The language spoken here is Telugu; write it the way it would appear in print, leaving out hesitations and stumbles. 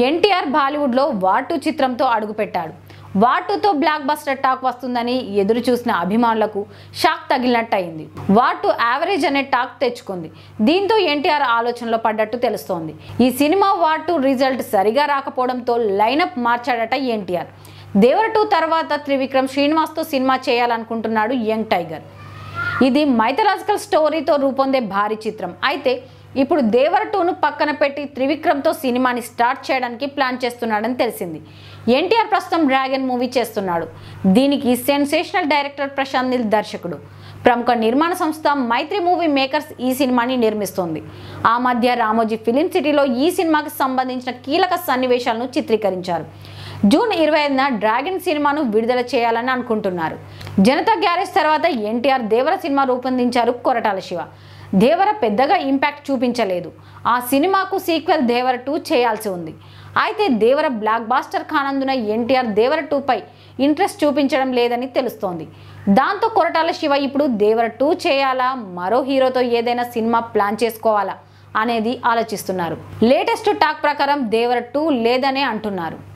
ఎన్టీఆర్ బాలీవుడ్లో వార్ 2 చిత్రంతో అడుగుపెట్టాడు. వార్ 2తో బ్లాక్ బస్టర్ టాక్ వస్తుందని ఎదురు చూసిన అభిమానులకు షాక్ తగిలినట్టయింది. వార్ 2 యావరేజ్ అనే టాక్ తెచ్చుకుంది. దీంతో ఎన్టీఆర్ ఆలోచనలో పడ్డట్టు తెలుస్తోంది. ఈ సినిమా వార్ 2 రిజల్ట్ సరిగా రాకపోవడంతో లైనప్ మార్చాడట ఎన్టీఆర్. దేవర 2 తర్వాత త్రివిక్రమ్ శ్రీనివాస్తో సినిమా చేయాలనుకుంటున్నాడు యంగ్ టైగర్. ఇది మైథలాజికల్ స్టోరీతో రూపొందే భారీ చిత్రం. అయితే ఇప్పుడు దేవర 2ను పక్కన పెట్టి త్రివిక్రమ్తో సినిమాని స్టార్ట్ చేయడానికి ప్లాన్ చేస్తున్నాడని తెలిసింది. ఎన్టీఆర్ ప్రస్తుతం డ్రాగన్ మూవీ చేస్తున్నాడు. దీనికి సెన్సేషనల్ డైరెక్టర్ ప్రశాంత్ నీల్ దర్శకుడు. ప్రముఖ నిర్మాణ సంస్థ మైత్రి మూవీ మేకర్స్ ఈ సినిమాని నిర్మిస్తోంది. ఆ మధ్య రామోజీ ఫిలిం సిటీలో ఈ సినిమాకి సంబంధించిన కీలక సన్నివేశాలను చిత్రీకరించారు. జూన్ 25న డ్రాగన్ సినిమాను విడుదల చేయాలని అనుకుంటున్నారు. జనతా గ్యారేజ్ తర్వాత ఎన్టీఆర్ దేవర సినిమా రూపొందించారు కొరటాల శివ. దేవర పెద్దగా ఇంపాక్ట్ చూపించలేదు. ఆ సినిమాకు సీక్వెల్ దేవర 2 చేయాల్సి ఉంది. అయితే దేవర బ్లాక్ బాస్టర్ కానందున ఎన్టీఆర్ దేవర 2పై ఇంట్రెస్ట్ చూపించడం లేదని తెలుస్తోంది. దాంతో కొరటాల శివ ఇప్పుడు దేవర 2 చేయాలా, మరో హీరోతో ఏదైనా సినిమా ప్లాన్ చేసుకోవాలా అనేది ఆలోచిస్తున్నారు. లేటెస్ట్ టాక్ ప్రకారం దేవర 2 లేదనే అంటున్నారు.